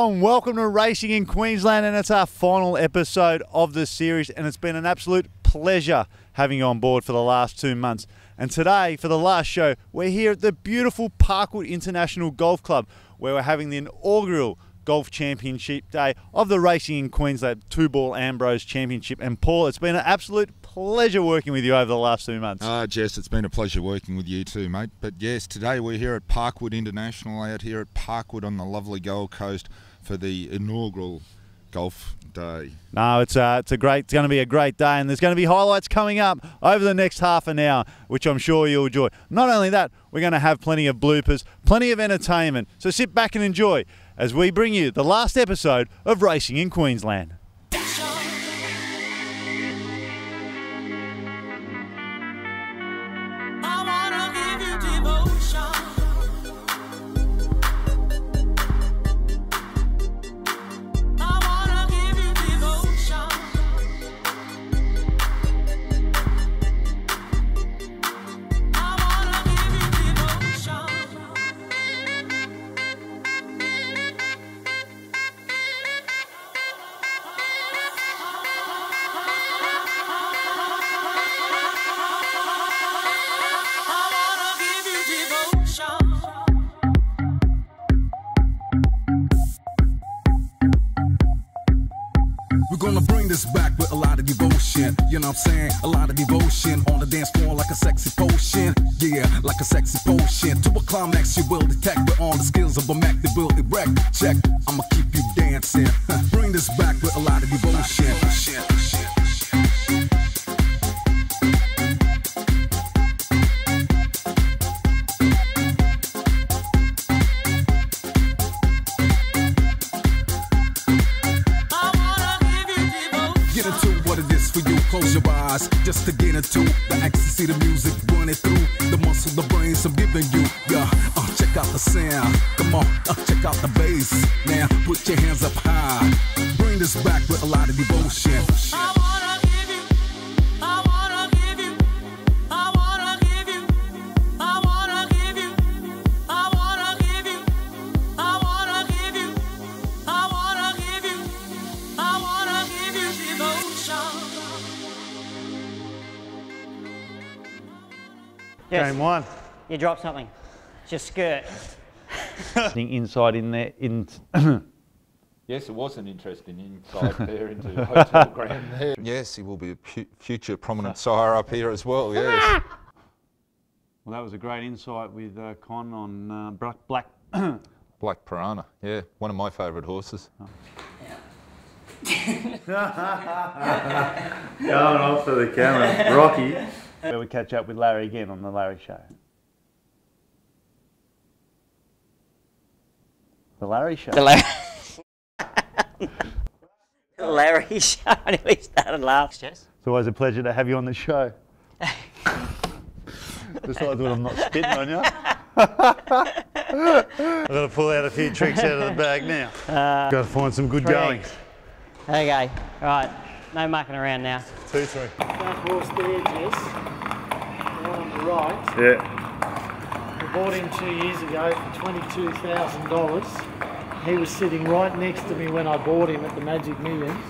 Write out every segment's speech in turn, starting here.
Hello and welcome to Racing in Queensland, and it's our final episode of the series, and it's been an absolute pleasure having you on board for the last 2 months. And today, for the last show, we're here at the beautiful Parkwood International Golf Club, where we're having the inaugural Golf Championship Day of the Racing in Queensland 2-Ball Ambrose Championship. And Paul, it's been an absolute pleasure working with you over the last 2 months. Jess, it's been a pleasure working with you too, mate. But yes, today we're here at Parkwood International, out here at Parkwood on the lovely Gold Coast for the inaugural Golf Day. No, it's going to be a great day, and there's going to be highlights coming up over the next half an hour, which I'm sure you'll enjoy. Not only that, we're going to have plenty of bloopers, plenty of entertainment. So sit back and enjoy as we bring you the last episode of Racing in Queensland. Back with a lot of devotion, you know what I'm saying? A lot of devotion on the dance floor like a sexy potion. Yeah, like a sexy potion. To a climax you will detect with all the skills of a Mac to build it wreck. Check, I'ma keep you dancing. Bring this back with a lot of devotion. Close your eyes just to get into the ecstasy, the music running through the muscle, the brains I'm giving you. Yeah, check out the sound. Come on, check out the bass. Now put your hands up high. Bring this back with a lot of devotion. Yes. Game one. You dropped something. It's your skirt. Inside in there. Yes, it was an interesting inside there into Hotel Grand there. Yes, he will be a future prominent sire up here as well, yes. Well, that was a great insight with Con on Black Black Piranha, yeah, one of my favourite horses. Oh. Going off to the camera, Rocky. We catch up with Larry again on the Larry Show. The Larry Show. The Larry Show. We started laughing. Jess. It's always a pleasure to have you on the show. Besides when I'm not spitting on you. I've got to pull out a few tricks out of the bag now. Got to find some good goings. Okay, right. No mucking around now. 2-3. That horse there, Jess, the one on the right. Yeah. We bought him 2 years ago for $22,000. He was sitting right next to me when I bought him at the Magic Millions.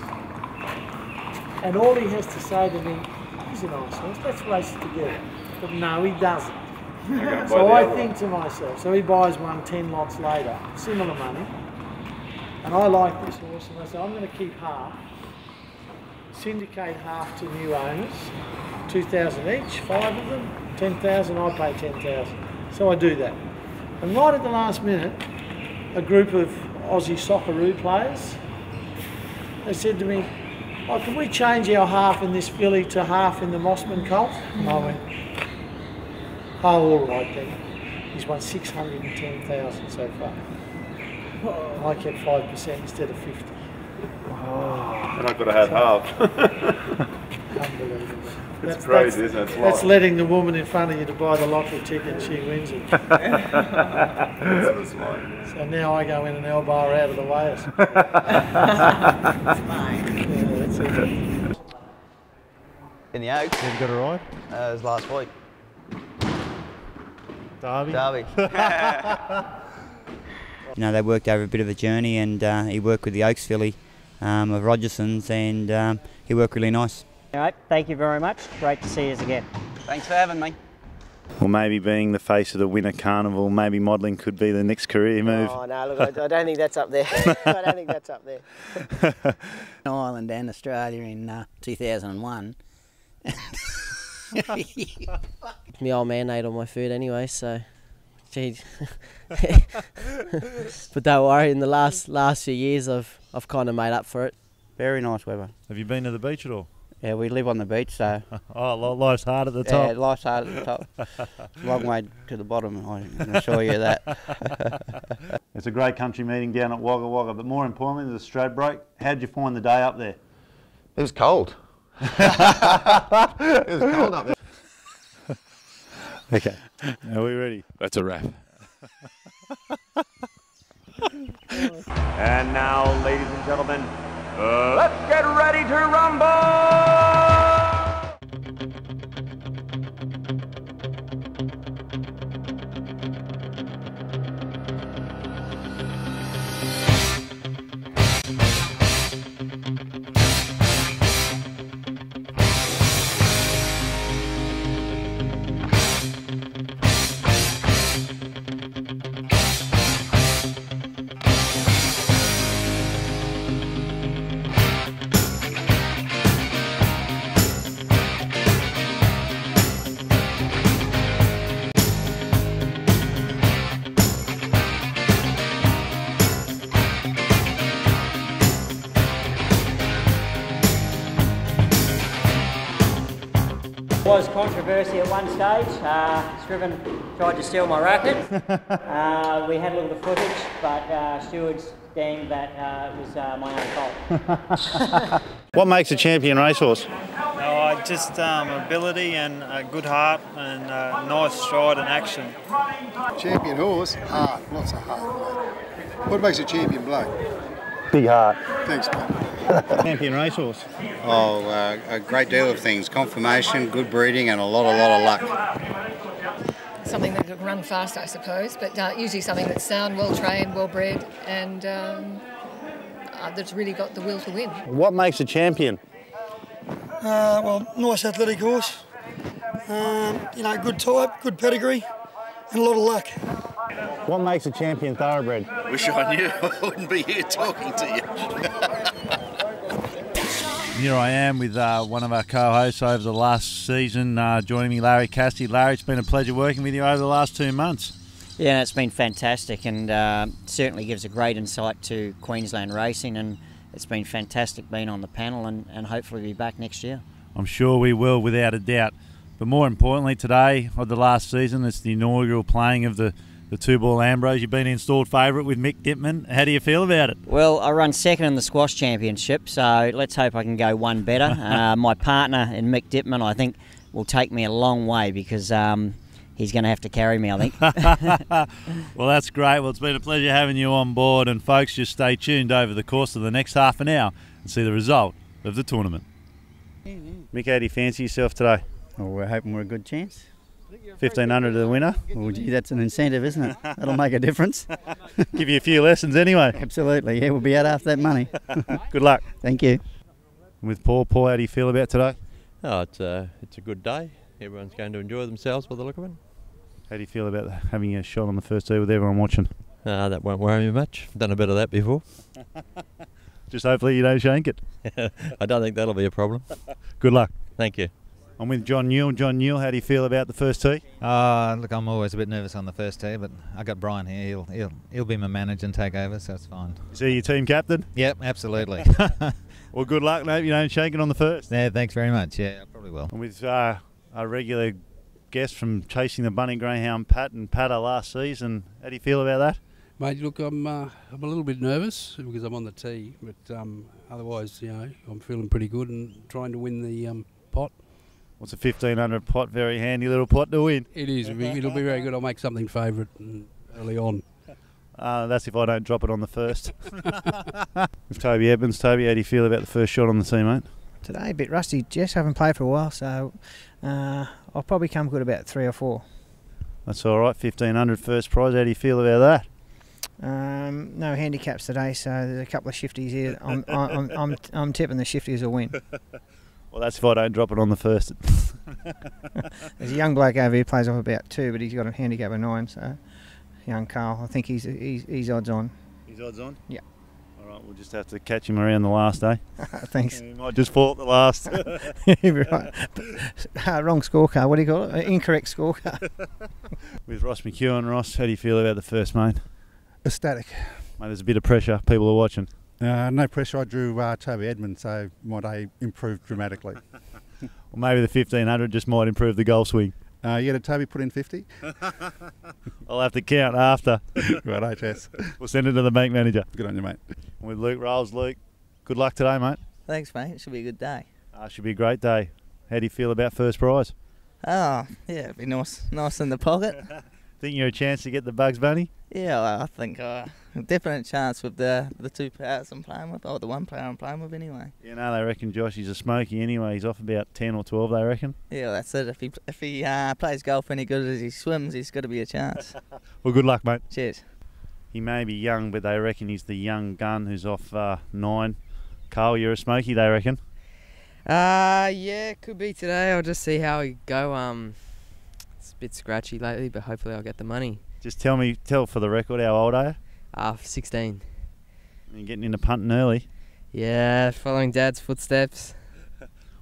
And all he has to say to me, he's a nice horse, let's race it together. But no, he doesn't. So I think to myself, so he buys one 10 lots later, similar money. And I like this horse, and I said, I'm going to keep half. Syndicate half to new owners, 2,000 each, 5 of them, 10,000, I pay 10,000. So I do that. And right at the last minute, a group of Aussie Socceroo players, they said to me, oh, can we change our half in this filly to half in the Mossman colt? And I went, oh, all right then. He's won 610,000 so far. I kept 5% instead of 50. And I could have had half. Unbelievable. It's crazy, isn't it? That's letting the woman in front of you to buy the lottery ticket and she wins it. So now I go in and elbow her out of the way. Yeah, that's it. In the Oaks. Have you got a ride? It was last week. Derby? Derby. You know, they worked over a bit of a journey, and he worked with the Oaks filly of Rogerson's, and he worked really nice. All right, thank you very much. Great to see you again. Thanks for having me. Well, maybe being the face of the Winter Carnival, maybe modelling could be the next career move. Oh no, look, I don't think that's up there. I don't think that's up there. Ireland and Australia in 2001. My old man ate all my food anyway, so gee. But don't worry, in the last few years I've kind of made up for it. Very nice weather. Have you been to the beach at all? Yeah, we live on the beach, so... Oh, life's hard at the top. Yeah, life's hard at the top. Long way to the bottom, I can assure you that. It's a great country meeting down at Wagga Wagga, but more importantly, there's a Stradbroke. How'd you find the day up there? It was cold. It was cold up there. Okay, are we ready? That's a wrap. And now, ladies and gentlemen, let's get ready to rumble! Was controversy at one stage. Scriven tried to steal my racket. We had a little bit of footage, but stewards deemed that it was my own fault. What makes a champion racehorse? Just ability and a good heart and nice stride and action. Champion horse, heart, lots of heart. What makes a champion bloke? Big heart. Thanks, mate. Champion racehorse? Oh, a great deal of things. Conformation, good breeding and a lot of luck. Something that could run fast, I suppose, but usually something that's sound, well-trained, well-bred and that's really got the will to win. What makes a champion? Well, nice athletic horse, good type, good pedigree and a lot of luck. What makes a champion thoroughbred? Wish I knew. I wouldn't be here talking to you. Here I am with one of our co-hosts over the last season, joining me, Larry Cassidy. Larry, it's been a pleasure working with you over the last 2 months. Yeah, it's been fantastic and certainly gives a great insight to Queensland racing, and it's been fantastic being on the panel and hopefully be back next year. I'm sure we will, without a doubt. But more importantly, today of the last season, it's the inaugural playing of the two-ball Ambrose. You've been installed favourite with Mick Dittman. How do you feel about it? Well, I run second in the squash championship, so let's hope I can go one better. My partner in Mick Dittman, I think, will take me a long way because he's going to have to carry me, I think. Well, that's great. Well, it's been a pleasure having you on board. And folks, just stay tuned over the course of the next half an hour and see the result of the tournament. Mick, how do you fancy yourself today? Well, we're hoping we're a good chance. 1,500 to the winner. Well, gee, that's an incentive, isn't it? That'll make a difference. Give you a few lessons anyway. Absolutely, yeah, we'll be out after that money. Good luck. Thank you. With Paul, how do you feel about today? Oh, it's a good day. Everyone's going to enjoy themselves by the look of it. How do you feel about having a shot on the first tee with everyone watching? That won't worry me much. I've done a bit of that before. Just hopefully you don't shank it. I don't think that'll be a problem. Good luck. Thank you. I'm with John Newell. John Newell, how do you feel about the first tee? Look, I'm always a bit nervous on the first tee, but I got Brian here. He'll be my manager and take over, so it's fine. Is he your team captain? Yep, absolutely. Well, good luck, mate. You don't shake it on the first. Yeah, thanks very much. Yeah, I probably will. I'm with our regular guest from Chasing the Bunny Greyhound, Pat and Patter last season. How do you feel about that? Mate, look, I'm a little bit nervous because I'm on the tee, but otherwise, I'm feeling pretty good and trying to win the pot. What's a 1,500 pot? Very handy little pot to win. It is. It'll be very good. I'll make something favourite early on. That's if I don't drop it on the first. With Toby Evans. Toby, how do you feel about the first shot on the tee, mate? Today, a bit rusty. Jess, haven't played for a while, so I'll probably come good about 3 or 4. That's all right. 1,500 first prize. How do you feel about that? No handicaps today, so there's a couple of shifties here. I'm tipping the shifties will win. Well, that's if I don't drop it on the first. There's a young bloke over here plays off about 2, but he's got a handicap of 9. So young Carl, I think he's odds on. He's odds on? Yeah. All right, we'll just have to catch him around the last day. Thanks. He might just fall at the last. Right. Wrong scorecard. What do you call it? Incorrect scorecard. With Ross McEwen. Ross, how do you feel about the first, mate? Ecstatic. Mate, there's a bit of pressure. People are watching. No pressure. I drew Toby Edmund, so my day improved dramatically. Well, maybe the 1500 just might improve the goal swing. Did Toby put in 50? I'll have to count after. Right, Jess. We'll send it to the bank manager. Good on you, mate. And with Luke Rolls. Luke, good luck today, mate. Thanks, mate. It should be a good day. Should be a great day. How do you feel about first prize? Oh, yeah, it'd be nice in the pocket. Think you're a chance to get the Bugs Bunny? Yeah, well, I think a definite chance with the 2 players I'm playing with, or the 1 player I'm playing with anyway. You know, they reckon Josh is a smoky anyway. He's off about 10 or 12, they reckon. Yeah, well, that's it. If he plays golf any good as he swims, he's got to be a chance. Well, good luck, mate. Cheers. He may be young, but they reckon he's the young gun who's off 9. Carl, you're a smoky, they reckon? Yeah, could be today. I'll just see how we go. It's a bit scratchy lately, but hopefully I'll get the money. Just tell for the record, how old are you? 16. You're getting into punting early. Yeah, following Dad's footsteps.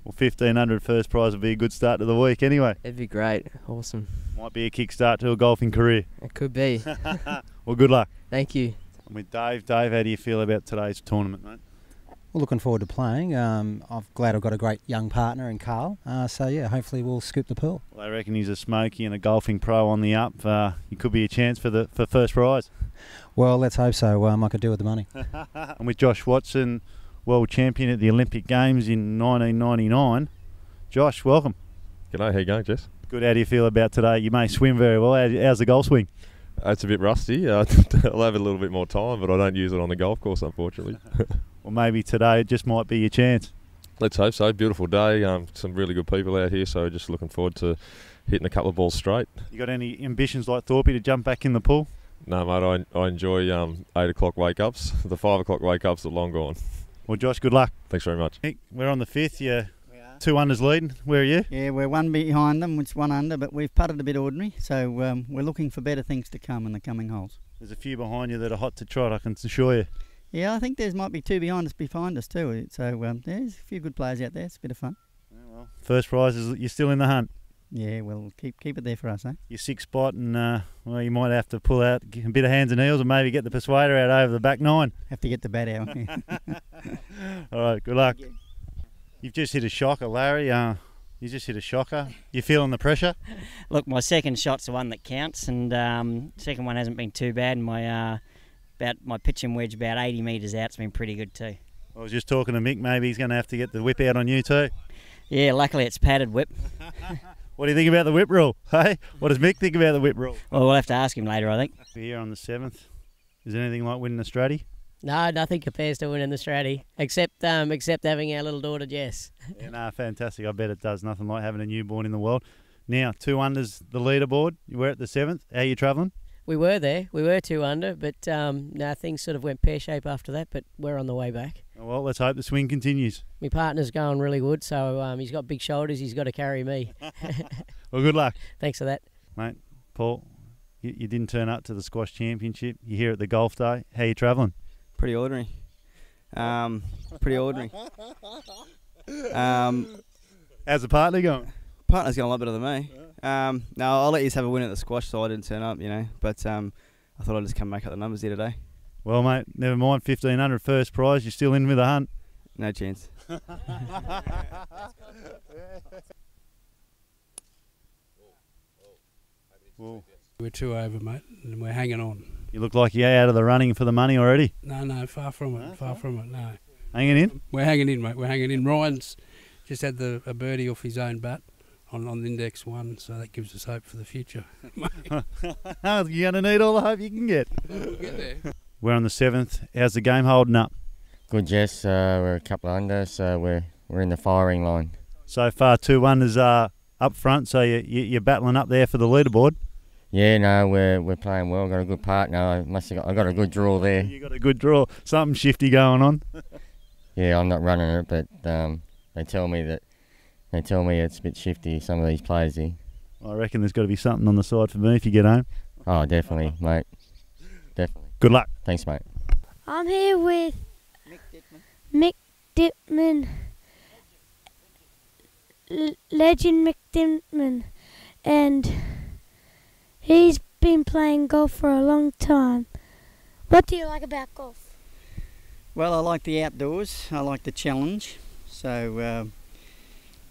Well, 1500 first prize would be a good start to the week anyway. It'd be great. Awesome. Might be a kickstart to a golfing career. It could be. Well, good luck. Thank you. And with Dave, how do you feel about today's tournament, mate? Well, looking forward to playing. I'm glad I've got a great young partner in Carl. So, yeah, hopefully we'll scoop the pool. Well, I reckon he's a smoky and a golfing pro on the up. He could be a chance for first prize. Well, let's hope so. I could do with the money. And with Josh Watson, world champion at the Olympic Games in 1999. Josh, welcome. G'day, how you going, Jess? Good, how do you feel about today? You may swim very well. How's the golf swing? It's a bit rusty. I'll have a little bit more time, but I don't use it on the golf course, unfortunately. Well, maybe today it just might be your chance. Let's hope so. Beautiful day. Some really good people out here, so just looking forward to hitting a couple of balls straight. You got any ambitions like Thorpe to jump back in the pool? No, mate. I enjoy 8 o'clock wake-ups. The 5 o'clock wake-ups are long gone. Well, Josh, good luck. Thanks very much. Nick, we're on the 5th. Yeah, 2 unders leading. Where are you? Yeah, we're 1 behind them, it's 1 under, but we've putted a bit ordinary, so we're looking for better things to come in the coming holes. There's a few behind you that are hot to trot, I can assure you. Yeah, I think there might be 2 behind us too, so there's a few good players out there. It's a bit of fun. Yeah, well, first prize is you're still in the hunt. Yeah, well, keep it there for us, eh? Your 6th spot, and well, you might have to pull out a bit of hands and heels, and maybe get the persuader out over the back 9. Have to get the bat out. All right, good luck. You've just hit a shocker, Larry. You just hit a shocker. You feeling the pressure? Look, my second shot's the one that counts, and second one hasn't been too bad. My pitching wedge about 80 metres out's been pretty good too. I was just talking to Mick. Maybe he's going to have to get the whip out on you too. Yeah, luckily it's padded whip. What do you think about the whip rule? Hey, what does Mick think about the whip rule? Well, we'll have to ask him later, I think. We're here on the 7th. Is there anything like winning a Stratty? No, nothing compares to winning the Stratty, except having our little daughter Jess. Yeah, no, fantastic. I bet it does. Nothing like having a newborn in the world. Now, 2 unders the leaderboard. We're at the 7th. How are you travelling? We were there. We were 2 under, but things sort of went pear-shaped after that, but we're on the way back. Well, let's hope the swing continues. My partner's going really good, so he's got big shoulders. He's got to carry me. Well, good luck. Thanks for that. Mate, Paul, you didn't turn up to the squash championship. You're here at the golf day. How are you travelling? Pretty ordinary. Pretty ordinary. How's the partner going? Partner's going a lot better than me. No, I'll let you have a win at the squash, so I didn't turn up, but I thought I'd just come make up the numbers here today. Well, mate, never mind. 1500 first prize. You're still in with the hunt. No chance. We're 2 over, mate, and we're hanging on. You look like you're out of the running for the money already. No, far from it. Far from it. No. Hanging in? We're hanging in, mate. We're hanging in. Ryan's just had a birdie off his own bat on index 1, so that gives us hope for the future. You're going to need all the hope you can get. We'll get there. We're on the 7th. How's the game holding up? Good, Jess. We're a couple under, so we're in the firing line. So far, 2 unders up front, so you're battling up there for the leaderboard. Yeah, no, we're playing well. Got a good partner. I got a good draw there. You got a good draw. Something shifty going on. Yeah, I'm not running it, but they tell me it's a bit shifty. Some of these players here. I reckon there's got to be something on the side for me if you get home. Oh, definitely, mate. Definitely. Good luck. Thanks, mate. I'm here with Mick Dittman, legend Mick Dittman, and he's been playing golf for a long time. What do you like about golf? Well, I like the outdoors. I like the challenge. So,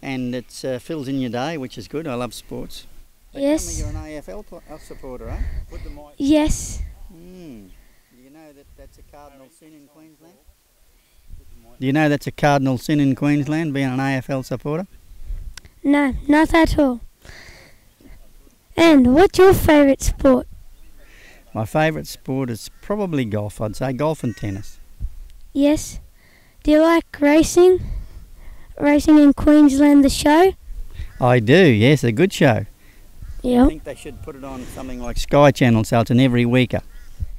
and it fills in your day, which is good. I love sports. Yes. You're an AFL supporter, eh? Yes. Do you know that that's a cardinal sin in Queensland? Do you know that's a cardinal sin in Queensland, being an AFL supporter? No, not at all. And what's your favourite sport? My favourite sport is probably golf. I'd say golf and tennis. Yes. Do you like racing? Racing in Queensland, the show? I do, yes, a good show. Yep. I think they should put it on something like Sky Channel, so it's an every weeker.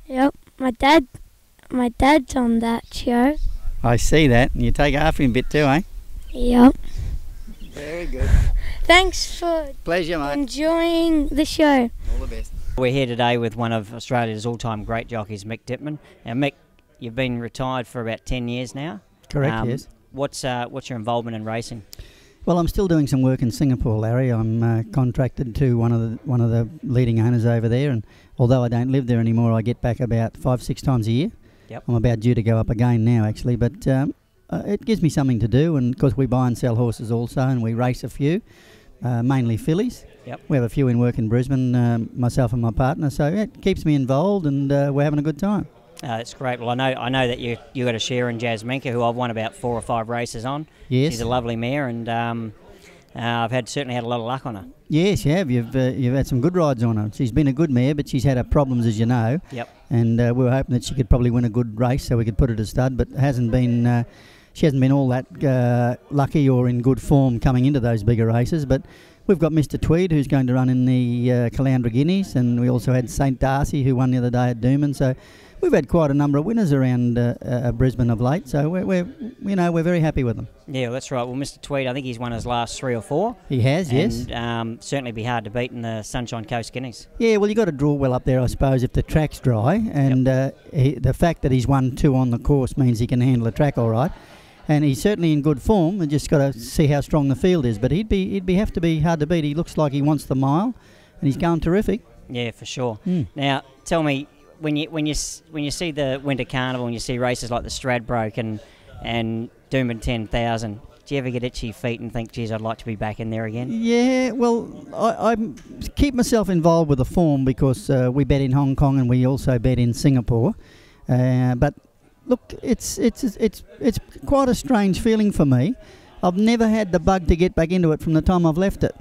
Yep. My dad's on that show. I see that. And you take after him a bit too, eh? Yep. Very good. Thanks for Pleasure, mate. enjoying the show. All the best. We're here today with one of Australia's all-time great jockeys, Mick Dittman. Now, Mick, you've been retired for about 10 years now. Correct, yes. What's your involvement in racing? Well, I'm still doing some work in Singapore, Larry. I'm contracted to one of the leading owners over there, and although I don't live there anymore, I get back about 5-6 times a year. Yep. I'm about due to go up again now, actually, but it gives me something to do, and of course we buy and sell horses also, and we race a few, mainly fillies. Yep. We have a few in work in Brisbane, myself and my partner, so it keeps me involved, and we're having a good time. That's great. Well, I know that you got a share in Jazz Minka, who I've won about 4 or 5 races on. Yes. She's a lovely mare, and I've certainly had a lot of luck on her. Yes, you have. You've had some good rides on her. She's been a good mare, but she's had her problems, as you know. Yep. And we were hoping that she could probably win a good race, so we could put her to stud, but hasn't been. She hasn't been all that lucky or in good form coming into those bigger races. But we've got Mr. Tweed, who's going to run in the Caloundra Guineas, and we also had St. Darcy, who won the other day at Dooman. So we've had quite a number of winners around Brisbane of late, so we're very happy with them. Yeah, well, that's right. Well, Mr. Tweed, I think he's won his last 3 or 4. He has, yes. And certainly be hard to beat in the Sunshine Coast Guineas. Yeah, well, you've got to draw well up there, I suppose, if the track's dry, and the fact that he's won 2 on the course means he can handle the track all right. And he's certainly in good form, and just got to see how strong the field is. But he'd have to be hard to beat. He looks like he wants the mile, and he's going terrific. Yeah, for sure. Now, tell me, when you see the Winter Carnival and you see races like the Stradbroke and Dooman 10,000, do you ever get itchy feet and think, geez, I'd like to be back in there again? Yeah, well, I keep myself involved with the form because we bet in Hong Kong and we also bet in Singapore. But look, it's quite a strange feeling for me. I've never had the bug to get back into it from the time I've left it.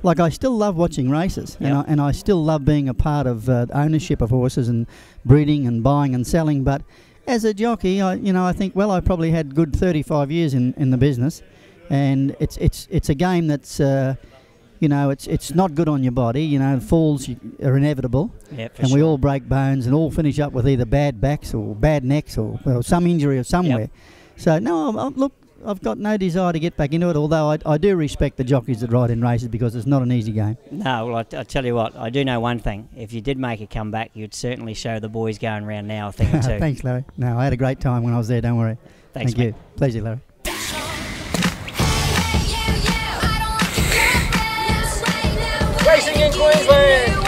Like, I still love watching races, and I still love being a part of ownership of horses and breeding and buying and selling. But as a jockey, I think, well, I probably had good 35 years in the business, and it's a game that's, it's not good on your body. Falls are inevitable, and we all break bones and all finish up with either bad backs or bad necks or some injury or somewhere. Yep. So no, look, I've got no desire to get back into it, although I do respect the jockeys that ride in races because it's not an easy game. No, well, I tell you what, I do know one thing. If you did make a comeback, you'd certainly show the boys going round now a thing or two. Thanks, Larry. No, I had a great time when I was there, don't worry. Thanks, Thank you. Pleasure, Larry. Racing in Queensland!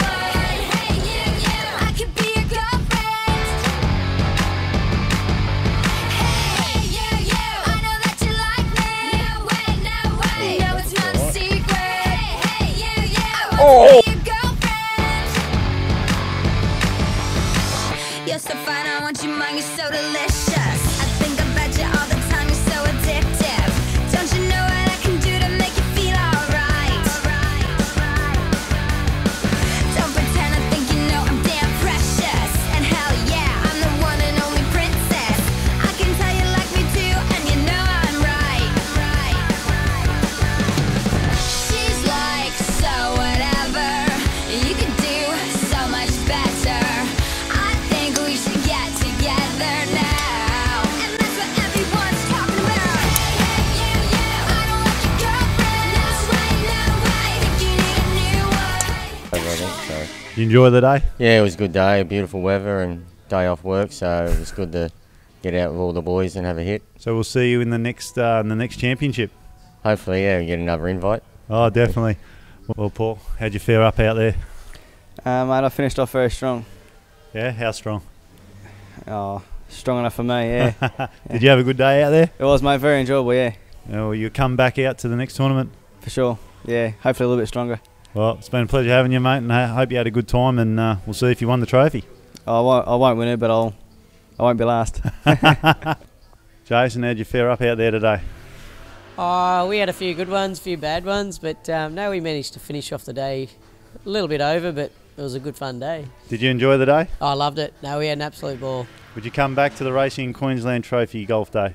Oh! You're so fine, I want you mine, you're so delicious. I think about you all the time, you're so addictive. Don't you know what I can do to make you feel alright? Don't pretend I think you know I'm damn precious. And hell yeah, I'm the one and only princess. I can tell you like me too, and you know I'm right. She's like, so whatever you can do, You enjoy the day? Yeah, it was a good day, beautiful weather and day off work, so it was good to get out with all the boys and have a hit. So we'll see you in the next championship. Hopefully, yeah, we get another invite. Oh, definitely. Well, Paul, how'd you fare up out there? Mate, I finished off very strong. Yeah, how strong? Oh, strong enough for me, yeah. Did you have a good day out there? It was, mate, very enjoyable, yeah. Oh, will you come back out to the next tournament? For sure, yeah, hopefully a little bit stronger. Well, it's been a pleasure having you, mate, and I hope you had a good time, and we'll see if you won the trophy. I won't win it, but I won't be last. Jason, how'd you fare up out there today? We had a few good ones, a few bad ones, but no, we managed to finish off the day a little bit over, but it was a good fun day. Did you enjoy the day? I loved it. No, we had an absolute ball. Would you come back to the Racing Queensland Trophy Golf Day?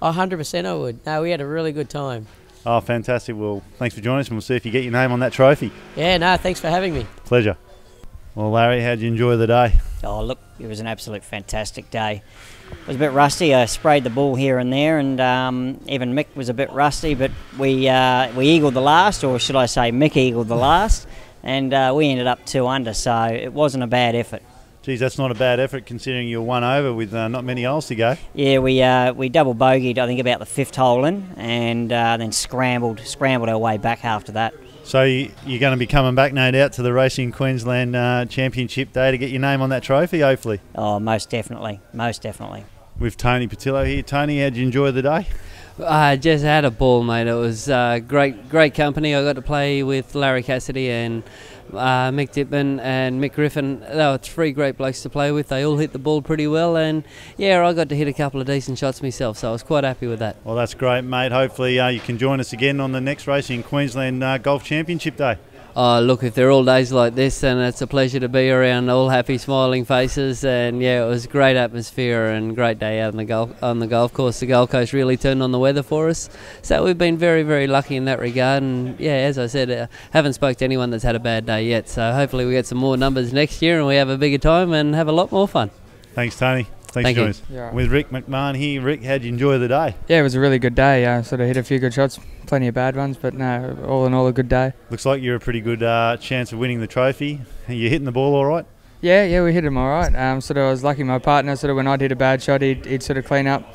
100% I would. No, we had a really good time. Oh, fantastic. Well, thanks for joining us, and we'll see if you get your name on that trophy. Yeah, no, thanks for having me. Pleasure. Well, Larry, how'd you enjoy the day? Oh, look, it was an absolute fantastic day. It was a bit rusty. I sprayed the ball here and there, and even Mick was a bit rusty, but we eagled the last, or should I say Mick eagled the last, and we ended up 2 under, so it wasn't a bad effort. Geez, that's not a bad effort considering you're 1 over with not many holes to go. Yeah, we double bogeyed, I think, about the 5th hole in, and then scrambled our way back after that. So you're going to be coming back, no doubt, to the Racing Queensland Championship Day to get your name on that trophy, hopefully. Oh, most definitely, most definitely. With Tony Patillo here. Tony, how'd you enjoy the day? I just had a ball, mate. It was great company. I got to play with Larry Cassidy and Mick Dittman and Mick Griffin. They were 3 great blokes to play with. They all hit the ball pretty well, and yeah, I got to hit a couple of decent shots myself, so I was quite happy with that. Well, that's great, mate. Hopefully you can join us again on the next Racing Queensland Golf Championship Day. Look, if they're all days like this, then it's a pleasure to be around all happy, smiling faces. And yeah, it was a great atmosphere and great day out on the golf course. The Gold Coast really turned on the weather for us, so we've been very, very lucky in that regard. And yeah, as I said, haven't spoke to anyone that's had a bad day yet. So hopefully we get some more numbers next year and we have a bigger time and have a lot more fun. Thanks, Tony. Thanks for joining us. Yeah. With RIc Mcmahon here. Rick, how'd you enjoy the day? Yeah, it was a really good day. Sort of hit a few good shots, plenty of bad ones, but no, all in all a good day. Looks like you're a pretty good chance of winning the trophy. Are you hitting the ball all right? Yeah, we hit him all right. Sort of, I was lucky. My partner, sort of, when I'd hit a bad shot, he'd sort of clean up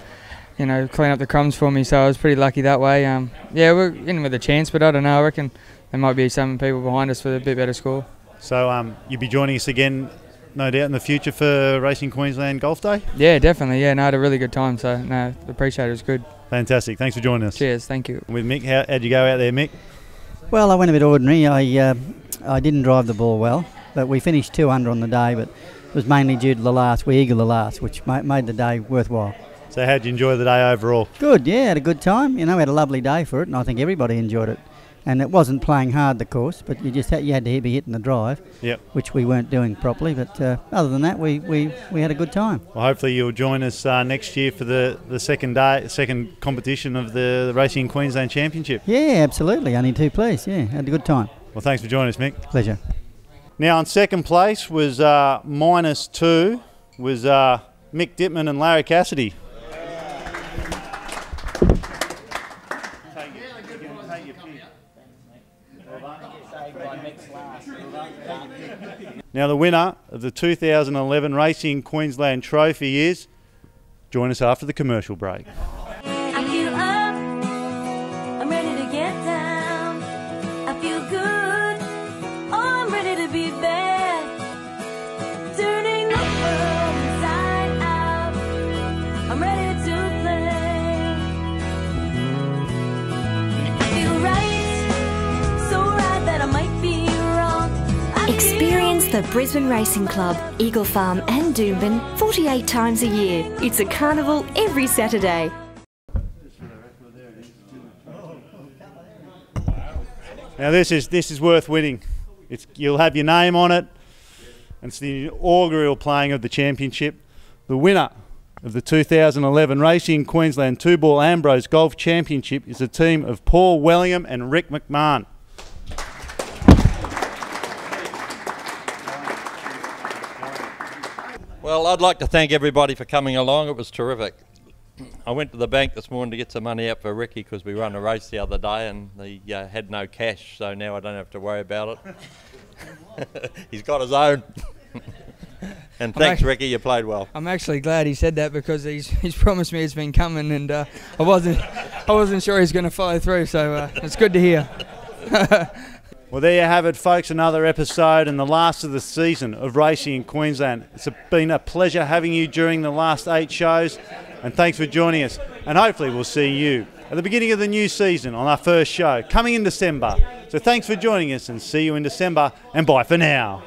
the crumbs for me. So I was pretty lucky that way. Yeah, we're in with a chance, but I don't know. I reckon there might be some people behind us with a bit better score. So you'll be joining us again, no doubt, in the future for Racing Queensland Golf Day? Yeah, definitely. Yeah, no, I had a really good time. So no, appreciate it. It was good. Fantastic. Thanks for joining us. Cheers. Thank you. With Mick, how'd you go out there, Mick? Well, I went a bit ordinary. I didn't drive the ball well, but we finished 2 under on the day, but it was mainly due to the last. We eagled the last, which made the day worthwhile. So how'd you enjoy the day overall? Good, yeah, had a good time. You know, we had a lovely day for it, and I think everybody enjoyed it. And it wasn't playing hard, the course, but you had to be hitting the drive, yep, which we weren't doing properly. But other than that, we had a good time. Well, hopefully you'll join us next year for the second competition of the Racing Queensland Championship. Yeah, absolutely. Only 2 plays. Yeah, had a good time. Well, thanks for joining us, Mick. Pleasure. Now, on second place was -2 was Mick Dittman and Larry Cassidy. Now the winner of the 2011 Racing Queensland Trophy is, join us after the commercial break. I feel up, I'm ready to get down. I feel good, oh, I'm ready to be bad. Turning the world inside out, I'm ready to play. I feel right, so right that I might be wrong. Experience the Brisbane Racing Club, Eagle Farm and Doomben 48 times a year. It's a carnival every Saturday. Now this is worth winning. You'll have your name on it. It's the inaugural playing of the championship. The winner of the 2011 Racing Queensland 2-Ball Ambrose Golf Championship is a team of Paul Wellingham and RIc Mcmahon. Well, I'd like to thank everybody for coming along. It was terrific. I went to the bank this morning to get some money out for Ricky because we ran a race the other day and he had no cash, so now I don't have to worry about it. He's got his own. And thanks, Ricky, you played well. I'm actually glad he said that because he's promised me it's been coming, and I wasn't sure he's going to follow through. So it's good to hear. Well, there you have it, folks. Another episode and the last of the season of Racing in Queensland. It's been a pleasure having you during the last 8 shows, and thanks for joining us. And hopefully we'll see you at the beginning of the new season on our first show coming in December. So thanks for joining us, and see you in December, and bye for now.